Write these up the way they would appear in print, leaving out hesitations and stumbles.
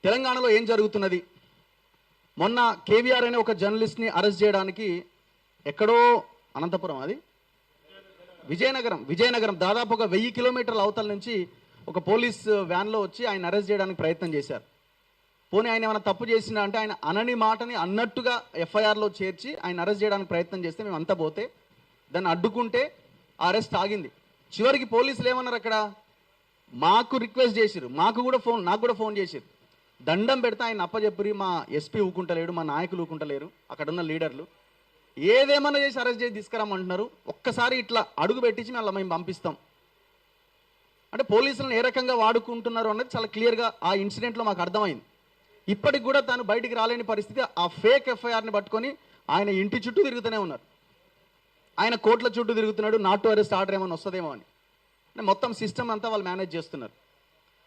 తెలంగాణలో ఏం జరుగుతున్నది? మొన్న కేవీఆర్ అనే ఒక జర్నలిస్ట్ని అరెస్ట్ చేయడానికి ఎక్కడో అనంతపురం, అది విజయనగరం దాదాపు ఒక 1000 కిలోమీటర్ల అవతల నుంచి ఒక పోలీస్ వ్యాన్లో వచ్చి ఆయన అరెస్ట్ చేయడానికి ప్రయత్నం చేశారు. పోనీ ఆయన ఏమైనా తప్పు చేసినా అంటే ఆయన అనని మాటని అన్నట్టుగా ఎఫ్ఐఆర్లో చేర్చి ఆయన అరెస్ట్ చేయడానికి ప్రయత్నం చేస్తే మేము అంతా పోతే దాన్ని అడ్డుకుంటే ఆ అరెస్ట్ ఆగింది. చివరికి పోలీసులు ఏమన్నారు, అక్కడ మాకు రిక్వెస్ట్ చేసిరు, నాకు కూడా ఫోన్ చేసిరు, దండం పెడితే ఆయన అప్పచెప్పరి మా ఎస్పీ ఊకుంటలేడు, మా నాయకులు ఊకుంటలేరు, అక్కడ ఉన్న లీడర్లు ఏదేమన్నా చేసి అరెస్ట్ చేసి తీసుకురామంటున్నారు. ఒక్కసారి ఇట్లా అడుగు పెట్టించి మేము పంపిస్తాం అంటే పోలీసులను ఏ రకంగా వాడుకుంటున్నారు అన్నది చాలా క్లియర్గా ఆ ఇన్సిడెంట్లో మాకు అర్థమైంది. ఇప్పటికి కూడా తాను బయటికి రాలేని పరిస్థితి. ఆ ఫేక్ ఎఫ్ఐఆర్ని పట్టుకొని ఆయన ఇంటి చుట్టూ తిరుగుతూనే ఉన్నారు, ఆయన కోర్టుల చుట్టూ తిరుగుతున్నాడు, నాట్ టు అరెస్ట్ ఆర్డర్ ఏమైనా వస్తుందేమో అని. మొత్తం సిస్టమ్ అంతా వాళ్ళు మేనేజ్ చేస్తున్నారు.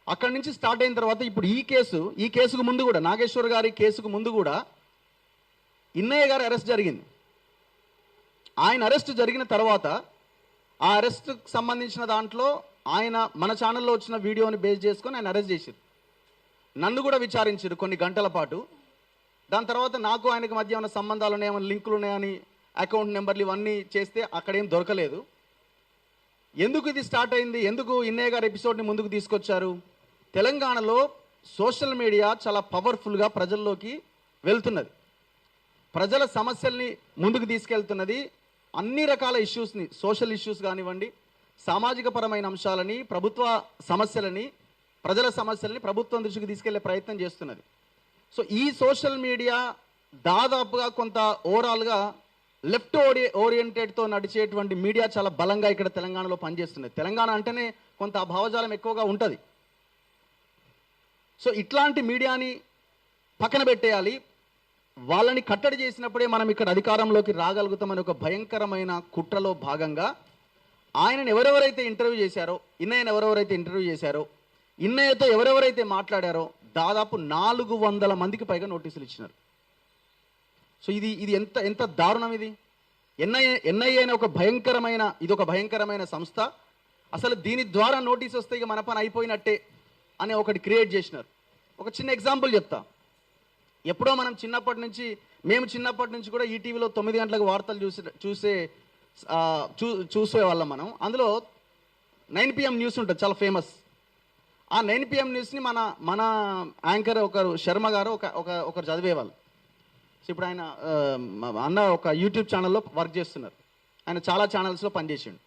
అక్కడి నుంచి స్టార్ట్ అయిన తర్వాత ఇప్పుడు ఈ కేసుకు ముందు కూడా, నాగేశ్వర్ గారి కేసుకు ముందు కూడా ఇన్నయ్య గారి అరెస్ట్ జరిగింది. ఆయన అరెస్ట్ జరిగిన తర్వాత ఆ అరెస్ట్కి సంబంధించిన దాంట్లో ఆయన మన ఛానల్లో వచ్చిన వీడియోని బేస్ చేసుకొని ఆయన అరెస్ట్ చేశారు. నన్ను కూడా విచారించారు కొన్ని గంటల పాటు. దాని తర్వాత నాకు ఆయనకు మధ్య ఉన్న సంబంధాలు ఉన్నాయని, లింకులు ఉన్నాయని, అకౌంట్ నెంబర్లు ఇవన్నీ చేస్తే అక్కడేం దొరకలేదు. ఎందుకు ఇది స్టార్ట్ అయింది? ఎందుకు ఇన్నయ్య గారి ఎపిసోడ్ని ముందుకు తీసుకొచ్చారు? తెలంగాణలో సోషల్ మీడియా చాలా పవర్ఫుల్గా ప్రజల్లోకి వెళ్తున్నది, ప్రజల సమస్యల్ని ముందుకు తీసుకెళ్తున్నది. అన్ని రకాల ఇష్యూస్ని, సోషల్ ఇష్యూస్ కానివ్వండి, సామాజిక పరమైన అంశాలని, ప్రభుత్వ సమస్యలని, ప్రజల సమస్యలని ప్రభుత్వం దృష్టికి తీసుకెళ్లే ప్రయత్నం చేస్తున్నది. సో ఈ సోషల్ మీడియా దాదాపుగా కొంత ఓవరాల్గా లెఫ్ట్ ఓరియంటెడ్తో నడిచేటువంటి మీడియా చాలా బలంగా ఇక్కడ తెలంగాణలో పనిచేస్తున్నది. తెలంగాణ అంటేనే కొంత భావజాలం ఎక్కువగా ఉంటుంది. సో ఇట్లాంటి మీడియాని పక్కన పెట్టేయాలి, వాళ్ళని కట్టడి చేసినప్పుడే మనం ఇక్కడ అధికారంలోకి రాగలుగుతామని ఒక భయంకరమైన కుట్రలో భాగంగా ఆయనను ఎవరెవరైతే ఇంటర్వ్యూ చేశారో, ఇన్నయ్యను ఎవరెవరైతే ఇంటర్వ్యూ చేశారో, ఇన్నయ్యతో ఎవరెవరైతే మాట్లాడారో దాదాపు 400 మందికి పైగా నోటీసులు ఇచ్చినారు. సో ఇది ఎంత దారుణం ఇది. ఎన్ఐఏ అనే ఒక భయంకరమైన సంస్థ. అసలు దీని ద్వారా నోటీస్ వస్తే ఇక మన పని అయిపోయినట్టే అని ఒకటి క్రియేట్ చేసినారు. ఒక చిన్న ఎగ్జాంపుల్ చెప్తా. ఎప్పుడో మనం మేము చిన్నప్పటి నుంచి కూడా ఈటీవీలో 9 గంటలకు వార్తలు చూసేవాళ్ళం మనం. అందులో 9 PM న్యూస్ ఉంటుంది, చాలా ఫేమస్. ఆ 9 PM న్యూస్ని మన యాంకర్ ఒకరు శర్మ గారు ఒకరు చదివేవాళ్ళు. సో ఇప్పుడు ఆయన అన్న ఒక యూట్యూబ్ ఛానల్లో వర్క్ చేస్తున్నారు. ఆయన చాలా ఛానల్స్లో పనిచేసిండు.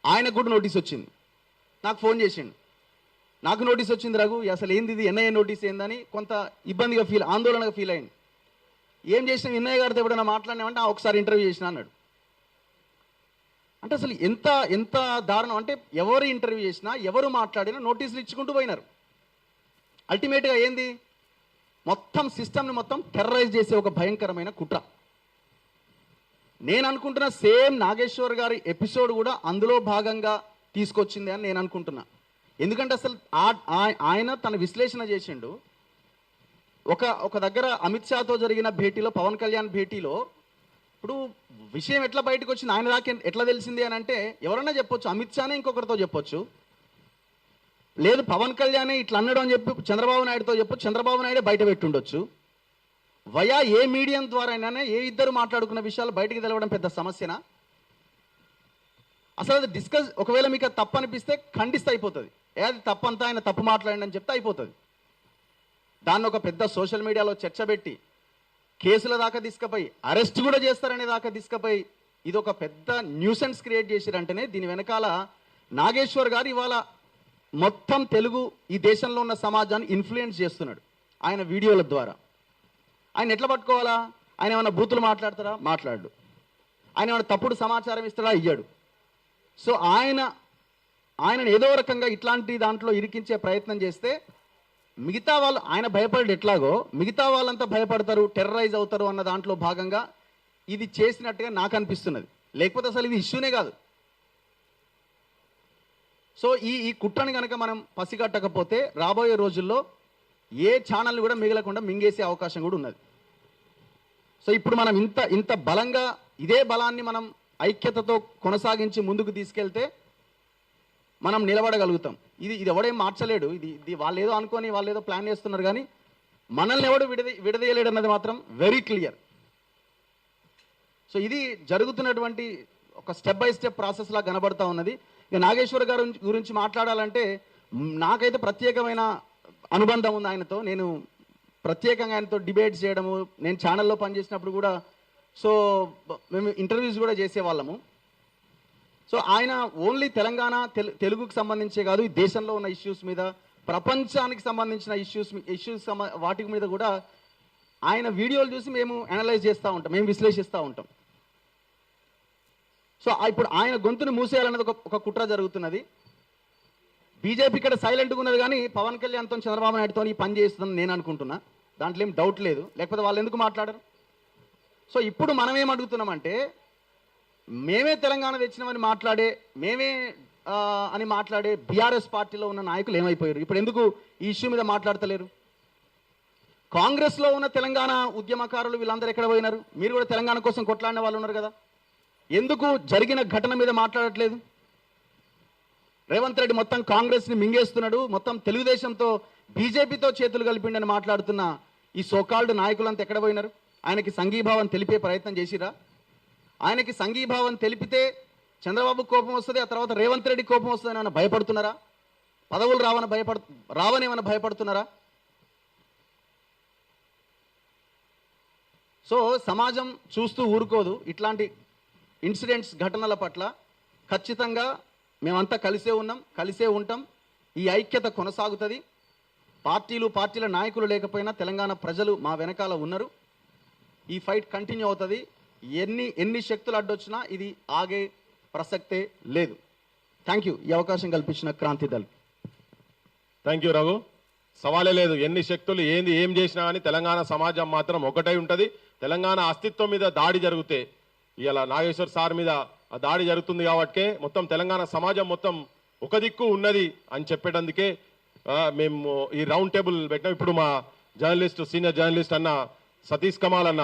ఆయనకు కూడా నోటీస్ వచ్చింది, నాకు ఫోన్ చేసిండు, నాకు నోటీస్ వచ్చింది రఘు, అసలు ఏంది ఇది, ఎన్ఐఏ నోటీస్ ఏందని కొంత ఇబ్బందిగా ఆందోళనగా ఫీల్ అయింది. ఏం చేసినా ఎన్ఐఏ గారితో ఎప్పుడైనా మాట్లాడినామంటే ఒకసారి ఇంటర్వ్యూ చేసిన అన్నాడు. అంటే అసలు ఎంత దారుణం అంటే, ఎవరు ఇంటర్వ్యూ చేసినా ఎవరు మాట్లాడినా నోటీసులు ఇచ్చుకుంటూ పోయినారు. అల్టిమేట్గా ఏంది, మొత్తం సిస్టమ్ని మొత్తం టెర్రరైజ్ చేసే ఒక భయంకరమైన కుట్ర. నేను అనుకుంటున్నా సేమ్ నాగేశ్వర్ గారి ఎపిసోడ్ కూడా అందులో భాగంగా తీసుకొచ్చింది అని నేను అనుకుంటున్నా. ఎందుకంటే అసలు ఆయన తన విశ్లేషణ చేసిండు. ఒక దగ్గర అమిత్ షాతో జరిగిన భేటీలో, పవన్ కళ్యాణ్ భేటీలో, ఇప్పుడు విషయం ఎట్లా బయటకు వచ్చింది, ఆయన దాకా ఎట్లా తెలిసింది అని అంటే ఎవరన్నా చెప్పొచ్చు, అమిత్ షానే ఇంకొకరితో చెప్పొచ్చు, లేదు పవన్ కళ్యాణే ఇట్లా అన్నాడు అని చెప్పి చంద్రబాబు నాయుడుతో చెప్పొచ్చు, చంద్రబాబు నాయుడే బయట పెట్టుండొచ్చు. వయా ఏ మీడియం ద్వారా అయినా ఏ ఇద్దరు మాట్లాడుకున్న విషయాలు బయటికి తెలవడం పెద్ద సమస్యనా? అసలు అది ఒకవేళ మీకు అది తప్పు అనిపిస్తే ఖండిస్తే అయిపోతుంది. అది తప్పంతా ఆయన తప్పు మాట్లాడండి అని చెప్తే అయిపోతుంది. దాన్ని ఒక పెద్ద సోషల్ మీడియాలో చర్చ పెట్టి కేసుల దాకా తీసుకుపోయి అరెస్ట్ కూడా చేస్తారనే దాకా తీసుకుపోయి ఇది ఒక పెద్ద న్యూసెన్స్ క్రియేట్ చేసిరంటేనే దీని వెనకాల నాగేశ్వర్ గారు ఇవాళ మొత్తం ఈ దేశంలో ఉన్న సమాజాన్ని ఇన్ఫ్లుయెన్స్ చేస్తున్నాడు ఆయన వీడియోల ద్వారా. ఆయన ఎట్లా పట్టుకోవాలా? ఆయన ఏమైనా బూతులు మాట్లాడతారా? మాట్లాడు. ఆయన ఏమైనా తప్పుడు సమాచారం ఇస్తాడా? ఇయ్యాడు. సో ఆయనను ఏదో రకంగా ఇట్లాంటి దాంట్లో ఇరికించే ప్రయత్నం చేస్తే మిగతా వాళ్ళు, ఆయన భయపడి ఎట్లాగో మిగతా వాళ్ళంతా భయపడతారు, టెర్రరైజ్ అవుతారు అన్న దాంట్లో భాగంగా ఇది చేసినట్టుగా నాకు అనిపిస్తున్నది. లేకపోతే అసలు ఇది ఇష్యూనే కాదు. సో ఈ కుట్రని కనుక మనం పసిగట్టకపోతే రాబోయే రోజుల్లో ఏ ఛానల్ కూడా మిగలకుండా మింగేసే అవకాశం కూడా ఉన్నది. సో ఇప్పుడు మనం ఇంత బలంగా ఇదే బలాన్ని మనం ఐక్యతతో కొనసాగించి ముందుకు తీసుకెళ్తే మనం నిలబడగలుగుతాం. ఇది ఇది ఎవడేం మార్చలేడు. ఇది వాళ్ళు ఏదో అనుకొని వాళ్ళు ఏదో ప్లాన్ చేస్తున్నారు, కానీ మనల్ని ఎవడు విడదీయలేడు అన్నది మాత్రం వెరీ క్లియర్. సో ఇది జరుగుతున్నటువంటి ఒక స్టెప్ బై స్టెప్ ప్రాసెస్ లా కనబడతా ఉన్నది. ఇక నాగేశ్వర్ గారు గురించి మాట్లాడాలంటే నాకైతే ప్రత్యేకమైన అనుబంధం ఉంది ఆయనతో. నేను ప్రత్యేకంగా ఆయనతో డిబేట్స్ చేయడము, నేను ఛానల్లో పనిచేసినప్పుడు కూడా సో మేము ఇంటర్వ్యూస్ కూడా చేసేవాళ్ళము. సో ఆయన ఓన్లీ తెలంగాణ తెలుగుకు సంబంధించే కాదు, ఈ దేశంలో ఉన్న ఇష్యూస్ మీద, ప్రపంచానికి సంబంధించిన ఇష్యూస్ వాటి మీద కూడా ఆయన వీడియోలు చూసి మేము అనలైజ్ చేస్తూ ఉంటాం, మేము విశ్లేషిస్తూ ఉంటాం. సో ఇప్పుడు ఆయన గొంతును మూసేయాలన్నది ఒక కుట్ర జరుగుతున్నది. బీజేపీ ఇక్కడ సైలెంట్గా ఉన్నది, కానీ పవన్ కళ్యాణ్తో చంద్రబాబు నాయుడుతో ఈ పని చేస్తుందని నేను అనుకుంటున్నా. దాంట్లో ఏం డౌట్ లేదు, లేకపోతే వాళ్ళు ఎందుకు మాట్లాడరు? సో ఇప్పుడు మనం ఏం అడుగుతున్నామంటే, మేమే తెలంగాణ తెచ్చినామని మాట్లాడే బీఆర్ఎస్ పార్టీలో ఉన్న నాయకులు ఏమైపోయారు? ఇప్పుడు ఎందుకు ఈ ఇష్యూ మీద మాట్లాడతలేరు? కాంగ్రెస్లో ఉన్న తెలంగాణ ఉద్యమకారులు వీళ్ళందరూ ఎక్కడ పోయినారు? మీరు కూడా తెలంగాణ కోసం కొట్లాడిన వాళ్ళు ఉన్నారు కదా, ఎందుకు జరిగిన ఘటన మీద మాట్లాడట్లేదు? రేవంత్ రెడ్డి మొత్తం కాంగ్రెస్ని మింగేస్తున్నాడు, మొత్తం తెలుగుదేశంతో బీజేపీతో చేతులు కలిపిండని మాట్లాడుతున్న ఈ సోకాల్డ్ నాయకులంతా ఎక్కడ పోయినారు? ఆయనకి సంఘీభావం తెలిపే ప్రయత్నం చేసిరా? ఆయనకి సంఘీభావం తెలిపితే చంద్రబాబు కోపం వస్తుంది, ఆ తర్వాత రేవంత్ రెడ్డి కోపం వస్తుంది అని భయపడుతున్నారా? పదవులు రావని ఏమైనా భయపడుతున్నారా? సో సమాజం చూస్తూ ఊరుకోదు. ఇట్లాంటి ఇన్సిడెంట్స్, ఘటనల పట్ల ఖచ్చితంగా మేమంతా కలిసే ఉంటాం. ఈ ఐక్యత కొనసాగుతుంది. పార్టీల నాయకులు లేకపోయినా తెలంగాణ ప్రజలు మా వెనకాల ఉన్నారు. ఈ ఫైట్ కంటిన్యూ అవుతుంది. ఎన్ని శక్తులు అడ్డొచ్చినా ఇది ఆగే ప్రసక్తే లేదు. థ్యాంక్ యూ ఈ అవకాశం కల్పించిన క్రాంతి దళ్. Thank you Raghu. సవాలే లేదు, ఎన్ని శక్తులు ఏం చేసినా కానీ తెలంగాణ సమాజం మాత్రం ఒకటై ఉంటుంది. తెలంగాణ అస్తిత్వం మీద దాడి జరిగితే, ఇలా నాగేశ్వర్ సార్ మీద ఆ దాడి జరుగుతుంది కాబట్టి మొత్తం తెలంగాణ సమాజం మొత్తం ఒక దిక్కు ఉన్నది అని చెప్పేటందుకే మేము ఈ రౌండ్ టేబుల్ పెట్టాం. ఇప్పుడు మా సీనియర్ జర్నలిస్ట్ అన్న సతీష్ కమాల్ అన్న